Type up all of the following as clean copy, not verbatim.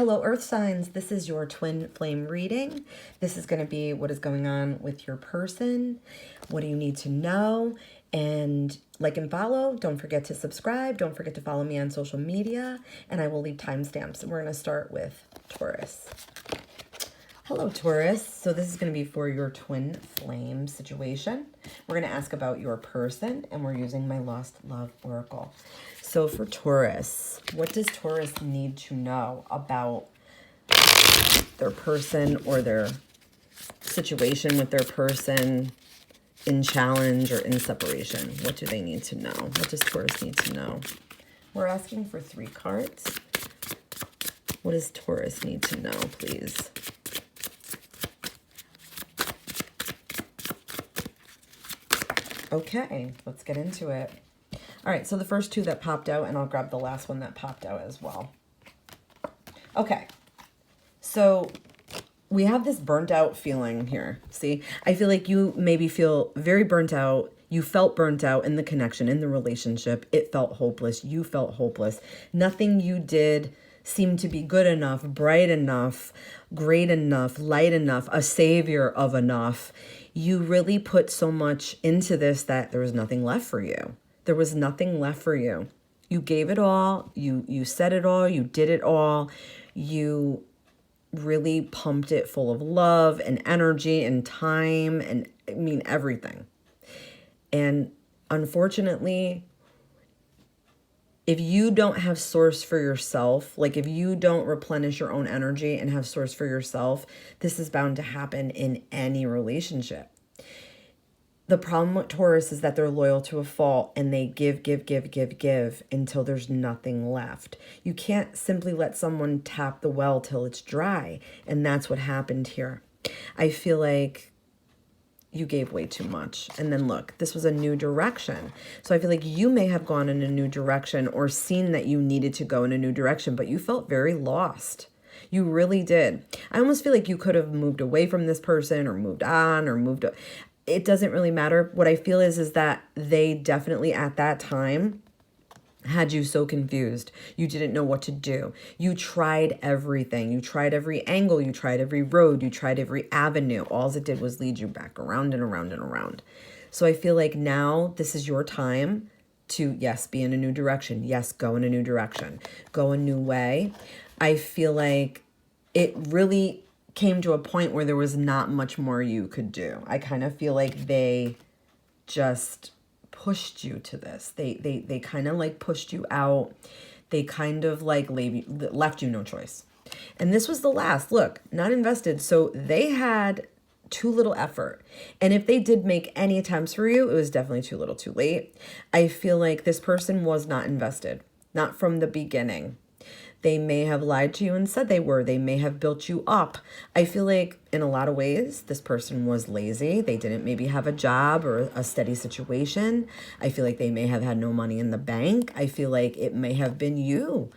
Hello, Earth signs. This is your twin flame reading. This is going to be what is going on with your person. What do you need to know? And like and follow. Don't forget to subscribe. Don't forget to follow me on social media. And I will leave timestamps. We're going to start with Taurus. Hello, Taurus. So this is going to be for your twin flame situation. We're going to ask about your person, and we're using my Lost Love Oracle. So for Taurus, what does Taurus need to know about their person or their situation with their person in challenge or in separation? What do they need to know? What does Taurus need to know? We're asking for 3 cards. What does Taurus need to know, please? Okay, let's get into it. All right, so the first 2 that popped out, and I'll grab the last one that popped out as well. Okay, so we have this burnt out feeling here. See, I feel like you maybe feel very burnt out. You felt burnt out in the connection, in the relationship. It felt hopeless. You felt hopeless. Nothing you did seemed to be good enough, bright enough, great enough, light enough, a savior of enough. You really put so much into this that there was nothing left for you. There was nothing left for you. You gave it all. You said it all. You did it all. You really pumped it full of love and energy and time and, I mean, everything. And unfortunately, if you don't have source for yourself, like if you don't replenish your own energy and have source for yourself, this is bound to happen in any relationship. The problem with Taurus is that they're loyal to a fault and they give until there's nothing left. You can't simply let someone tap the well till it's dry. And that's what happened here. I feel like you gave way too much. And then look, this was a new direction. So I feel like you may have gone in a new direction or seen that you needed to go in a new direction, but you felt very lost. You really did. I almost feel like you could have moved away from this person or moved on or moved. It doesn't really matter. What I feel is that they definitely at that time had you so confused. You didn't know what to do. You tried everything. You tried every angle. You tried every road. You tried every avenue. All it did was lead you back around and around and around. So I feel like now this is your time to, yes, be in a new direction. Yes, go in a new direction. Go a new way. I feel like it really came to a point where there was not much more you could do. I kind of feel like they just pushed you to this. They kind of like pushed you out. They kind of like left you no choice. And this was the last. Look, not invested. So they had too little effort. And if they did make any attempts for you, it was definitely too little too late. I feel like this person was not invested, not from the beginning. They may have lied to you and said they were. They may have built you up. I feel like in a lot of ways, this person was lazy. They didn't maybe have a job or a steady situation. I feel like they may have had no money in the bank. I feel like it may have been you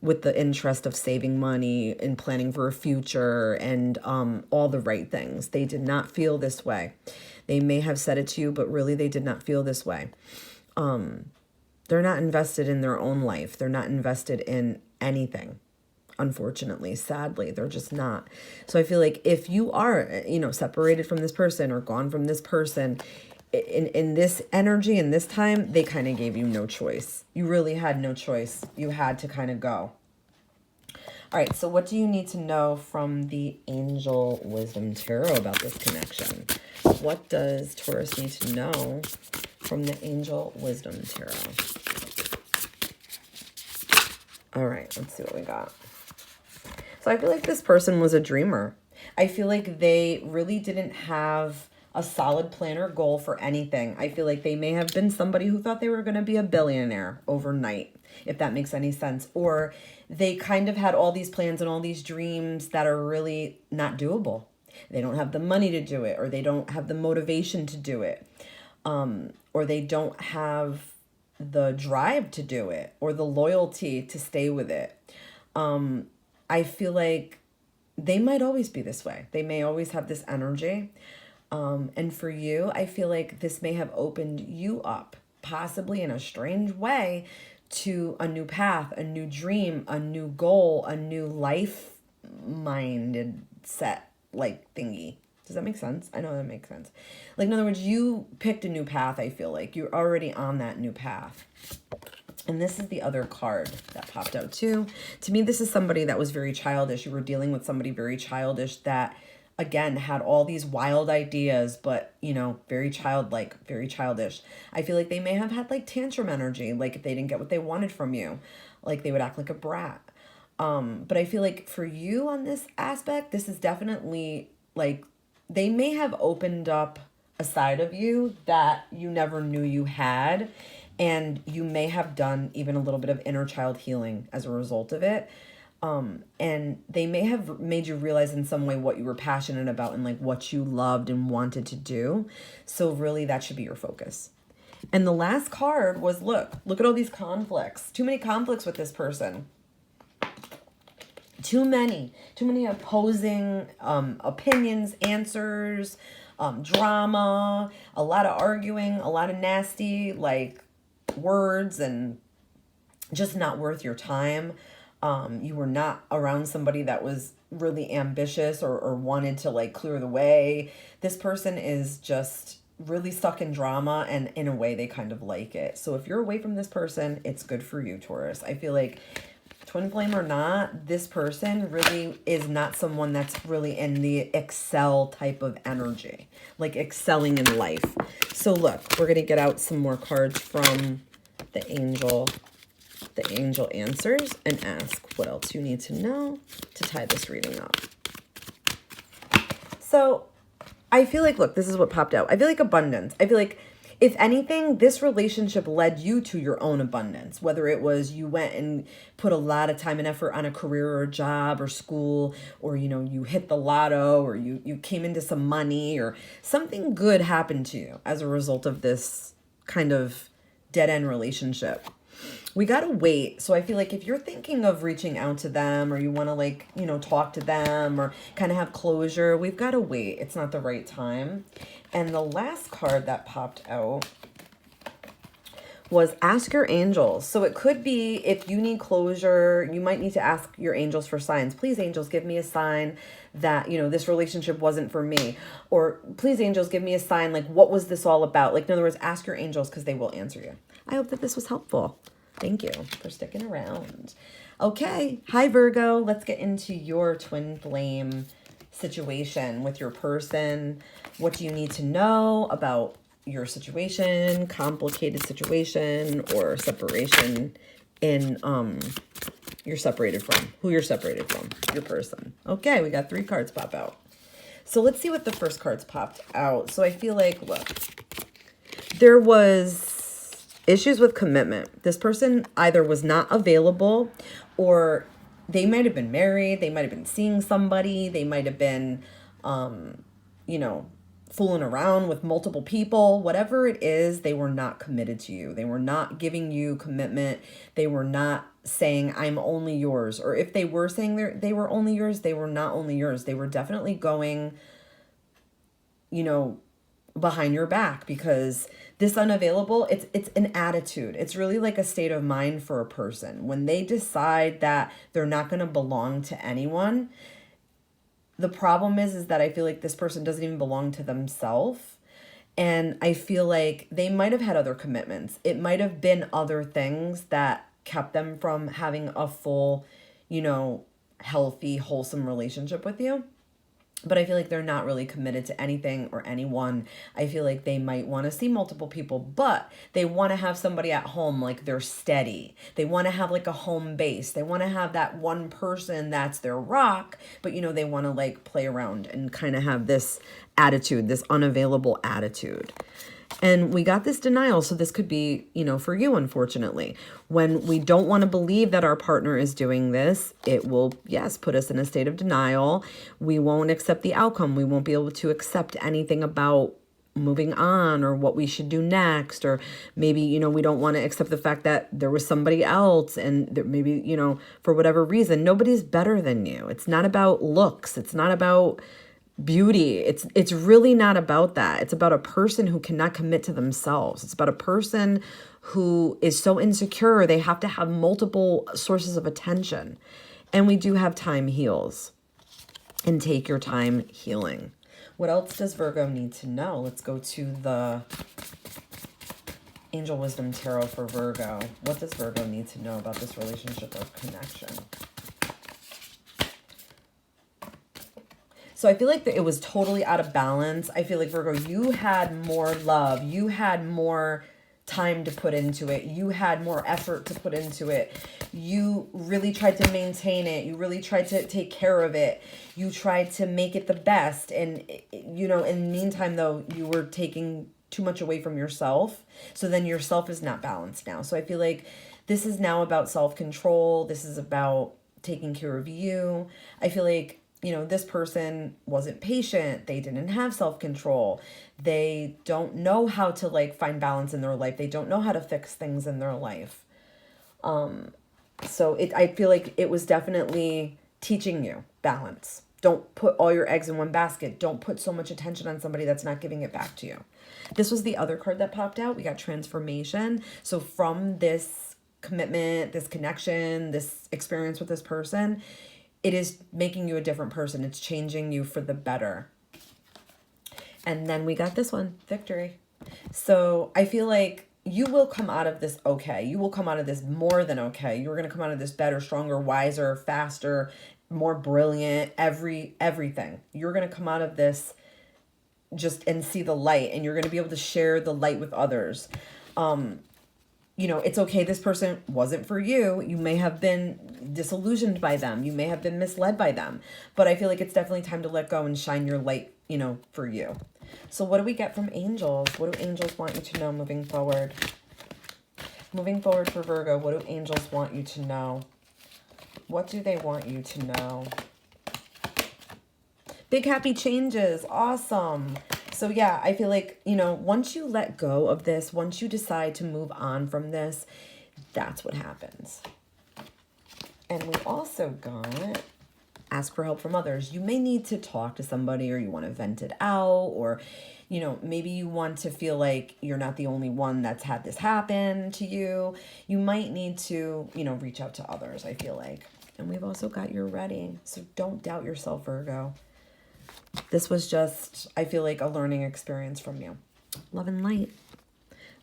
with the interest of saving money and planning for a future and all the right things. They did not feel this way. They may have said it to you, but really they did not feel this way. They're not invested in their own life. They're not invested in anything. Unfortunately, sadly, they're just not. So I feel like if you are, separated from this person or gone from this person in this energy, in this time, they kind of gave you no choice. You really had no choice. You had to kind of go. All right, so what do you need to know from the Angel Wisdom Tarot about this connection? What does Taurus need to know from the Angel Wisdom Tarot? All right, let's see what we got. So I feel like this person was a dreamer. I feel like they really didn't have a solid plan or goal for anything. I feel like they may have been somebody who thought they were going to be a billionaire overnight, if that makes any sense. Or they kind of had all these plans and all these dreams that are really not doable. They don't have the money to do it, or they don't have the motivation to do it, or they don't have the drive to do it or the loyalty to stay with it. I feel like they might always be this way. They may always have this energy. And for you, I feel like this may have opened you up, possibly in a strange way, to a new path, a new dream, a new goal, a new life minded set like thingy. Does that make sense? I know that makes sense. Like, in other words, you picked a new path, I feel like. You're already on that new path. And this is the other card that popped out too. To me, this is somebody that was very childish. You were dealing with somebody very childish that, again, had all these wild ideas, but, you know, very childlike, very childish. I feel like they may have had like tantrum energy, like if they didn't get what they wanted from you, like they would act like a brat. But I feel like for you on this aspect, this is definitely like they may have opened up a side of you that you never knew you had. And you may have done even a little bit of inner child healing as a result of it. And they may have made you realize in some way what you were passionate about and like what you loved and wanted to do. So really that should be your focus. And the last card was, look at all these conflicts. Too many conflicts with this person. Too many opposing opinions, answers, drama, a lot of arguing, a lot of nasty, like, words, and just not worth your time. You were not around somebody that was really ambitious or wanted to like clear the way. This person is just really stuck in drama, and in a way they kind of like it. So if you're away from this person, it's good for you, Taurus. I feel like twin flame or not, this person really is not someone that's really in the excel type of energy, like excelling in life. So look, we're going to get out some more cards from the angel answers and ask what else you need to know to tie this reading up. So I feel like, look, this is what popped out. I feel like abundance. I feel like, if anything, this relationship led you to your own abundance, whether it was you went and put a lot of time and effort on a career or a job or school, or, you know, you hit the lotto, or you came into some money, or something good happened to you as a result of this kind of dead end relationship. We got to wait. So I feel like if you're thinking of reaching out to them, or you want to like, you know, talk to them or kind of have closure, we've got to wait. It's not the right time. And the last card that popped out was ask your angels. So it could be if you need closure, you might need to ask your angels for signs. Please, angels, give me a sign that, you know, this relationship wasn't for me. Or please, angels, give me a sign, like, what was this all about? Like, in other words, ask your angels because they will answer you. I hope that this was helpful. Thank you for sticking around. Okay. Hi, Virgo. Let's get into your twin flame situation with your person. What do you need to know about your situation, complicated situation, or separation in you're separated from, who you're separated from, your person. Okay, we got 3 cards pop out. So let's see what the first cards popped out. So I feel like, look, there was issues with commitment. This person either was not available, or they might have been married, they might have been seeing somebody, they might have been, you know, fooling around with multiple people. Whatever it is, they were not committed to you. They were not giving you commitment. They were not saying, I'm only yours. Or if they were saying they were only yours, they were not only yours. They were definitely going, you know, behind your back, because this unavailable, it's an attitude. It's really like a state of mind for a person. When they decide that they're not going to belong to anyone, the problem is that I feel like this person doesn't even belong to themselves. And I feel like they might have had other commitments. It might have been other things that kept them from having a full, you know, healthy, wholesome relationship with you. But I feel like they're not really committed to anything or anyone. I feel like they might want to see multiple people, but they want to have somebody at home, like they're steady. They want to have like a home base. They want to have that one person that's their rock, but you know, they want to like play around and kind of have this attitude, this unavailable attitude. And we got this denial. So this could be, you know, for you, unfortunately. When we don't want to believe that our partner is doing this, it will, yes, put us in a state of denial. We won't accept the outcome. We won't be able to accept anything about moving on or what we should do next. Or maybe, you know, we don't want to accept the fact that there was somebody else, and maybe, you know, for whatever reason, nobody's better than you. It's not about looks. It's not about beauty. It's really not about that. It's about a person who cannot commit to themselves. It's about a person who is so insecure they have to have multiple sources of attention. And we do have time heals. And take your time healing. What else does Virgo need to know? Let's go to the Angel Wisdom Tarot for Virgo. What does Virgo need to know about this relationship or connection? So I feel like it was totally out of balance. I feel like, Virgo, you had more love. You had more time to put into it. You had more effort to put into it. You really tried to maintain it. You really tried to take care of it. You tried to make it the best. And, you know, in the meantime, though, you were taking too much away from yourself. So then yourself is not balanced now. So I feel like this is now about self-control. This is about taking care of you. I feel like, you know, this person wasn't patient. They didn't have self-control. They don't know how to like find balance in their life. They don't know how to fix things in their life. So I feel like it was definitely teaching you balance. Don't put all your eggs in one basket. Don't put so much attention on somebody that's not giving it back to you. This was the other card that popped out. We got transformation. So from this commitment, this connection, this experience with this person, it is making you a different person. It's changing you for the better. And then we got this one, victory. So I feel like you will come out of this okay. You will come out of this more than okay. You're going to come out of this better, stronger, wiser, faster, more brilliant, everything. You're going to come out of this just and see the light, and you're going to be able to share the light with others. You know, it's okay. This person wasn't for you. You may have been disillusioned by them. You may have been misled by them. But I feel like it's definitely time to let go and shine your light, you know, for you. So what do we get from angels? What do angels want you to know moving forward? Moving forward for Virgo, what do angels want you to know? What do they want you to know? Big happy changes. Awesome. So yeah, I feel like, you know, once you let go of this, once you decide to move on from this, that's what happens. And we also got ask for help from others. You may need to talk to somebody, or you want to vent it out, or, you know, maybe you want to feel like you're not the only one that's had this happen to you. You might need to, you know, reach out to others, I feel like. And we've also got you're ready. So don't doubt yourself, Virgo. This was just, I feel like, a learning experience from you. Love and light.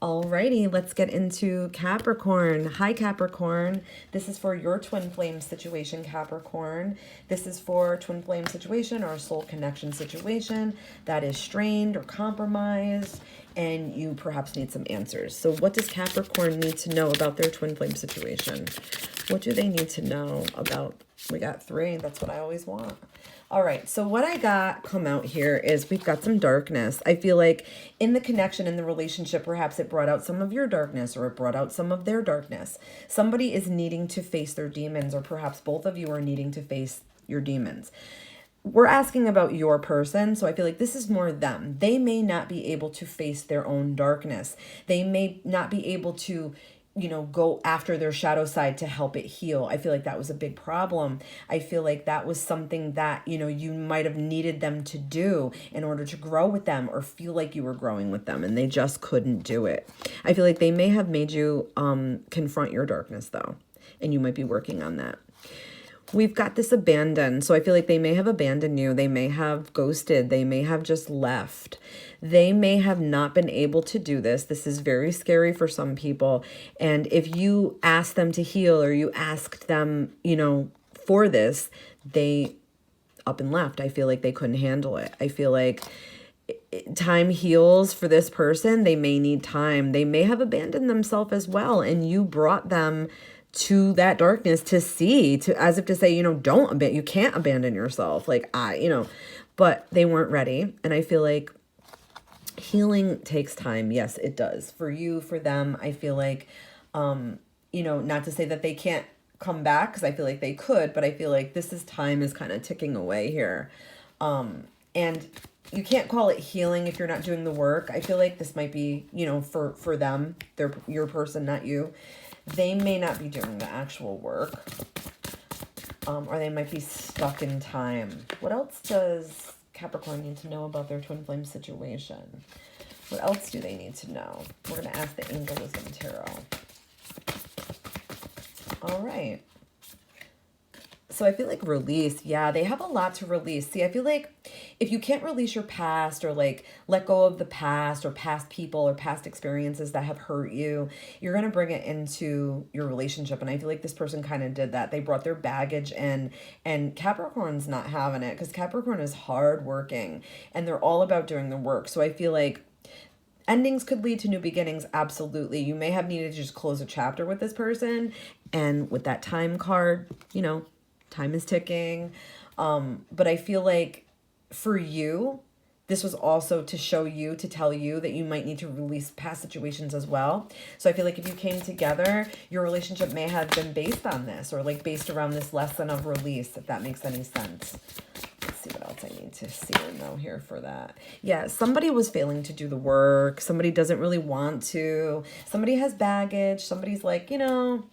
Alrighty, let's get into Capricorn. Hi, Capricorn. This is for your twin flame situation, Capricorn. This is for twin flame situation or soul connection situation that is strained or compromised, and you perhaps need some answers. So what does Capricorn need to know about their twin flame situation? What do they need to know about? We got 3. That's what I always want. All right, so what I got come out here is we've got some darkness. I feel like in the connection, in the relationship, perhaps it brought out some of your darkness, or it brought out some of their darkness. Somebody is needing to face their demons, or perhaps both of you are needing to face your demons. We're asking about your person, so I feel like this is more them. They may not be able to face their own darkness. They may not be able to, you know, go after their shadow side to help it heal. I feel like that was a big problem. I feel like that was something that, you know, you might have needed them to do in order to grow with them, or feel like you were growing with them, and they just couldn't do it. I feel like they may have made you confront your darkness, though, and you might be working on that. We've got this abandon. So I feel like they may have abandoned you. They may have ghosted. They may have just left. They may have not been able to do this. This is very scary for some people. And if you asked them to heal, or you asked them, you know, for this, they up and left. I feel like they couldn't handle it. I feel like time heals for this person. They may need time. They may have abandoned themselves as well. And you brought them to that darkness to see, to, as if to say, you know, you can't abandon yourself. Like, you know, but they weren't ready. And I feel like healing takes time. Yes, it does. For you, for them, I feel like, you know, not to say that they can't come back, because I feel like they could, but I feel like time is kind of ticking away here. And you can't call it healing if you're not doing the work. I feel like this might be, you know, for them, your person, not you. They may not be doing the actual work, or they might be stuck in time. What else does Capricorn need to know about their twin flame situation? What else do they need to know? We're going to ask the Angel Wisdom Tarot. All right. So I feel like release. Yeah, they have a lot to release. See, I feel like if you can't release your past or like let go of the past or past people or past experiences that have hurt you, you're going to bring it into your relationship. And I feel like this person kind of did that. They brought their baggage in, and Capricorn's not having it because Capricorn is hardworking and they're all about doing the work. So I feel like endings could lead to new beginnings. Absolutely. You may have needed to just close a chapter with this person. And with that time card, you know, time is ticking. But I feel like for you, this was also to show you, to tell you that you might need to release past situations as well. So I feel like if you came together, your relationship may have been based on this or like based around this lesson of release, if that makes any sense. Let's see what else I need to see or know here for that. Yeah, somebody was failing to do the work. Somebody doesn't really want to. Somebody has baggage. Somebody's like, you know,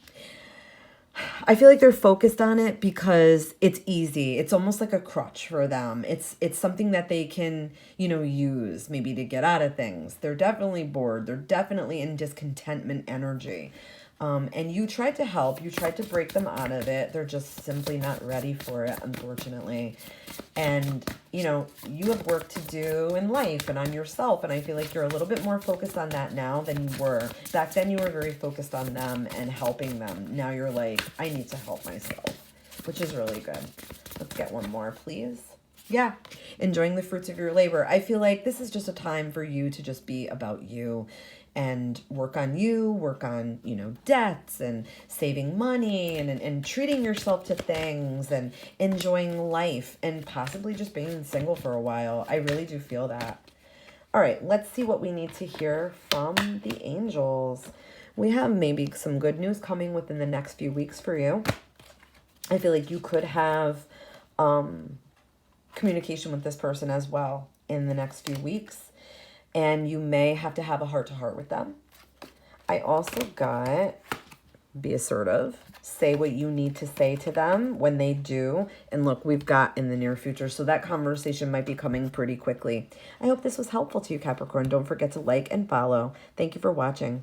I feel like they're focused on it because it's easy. It's almost like a crutch for them. It's something that they can, you know, use maybe to get out of things. They're definitely bored. They're definitely in discontentment energy. And you tried to help. You tried to break them out of it. They're just simply not ready for it, unfortunately. And, you know, you have work to do in life and on yourself. And I feel like you're a little bit more focused on that now than you were. Back then, you were very focused on them and helping them. Now you're like, I need to help myself, which is really good. Let's get one more, please. Yeah, enjoying the fruits of your labor. I feel like this is just a time for you to just be about you and work on you, work on, you know, debts and saving money and treating yourself to things and enjoying life and possibly just being single for a while. I really do feel that. All right, let's see what we need to hear from the angels. We have maybe some good news coming within the next few weeks for you. I feel like you could have communication with this person as well in the next few weeks. And you may have to have a heart-to-heart with them. I also got be assertive. Say what you need to say to them when they do. And look, we've got in the near future. So that conversation might be coming pretty quickly. I hope this was helpful to you, Capricorn. Don't forget to like and follow. Thank you for watching.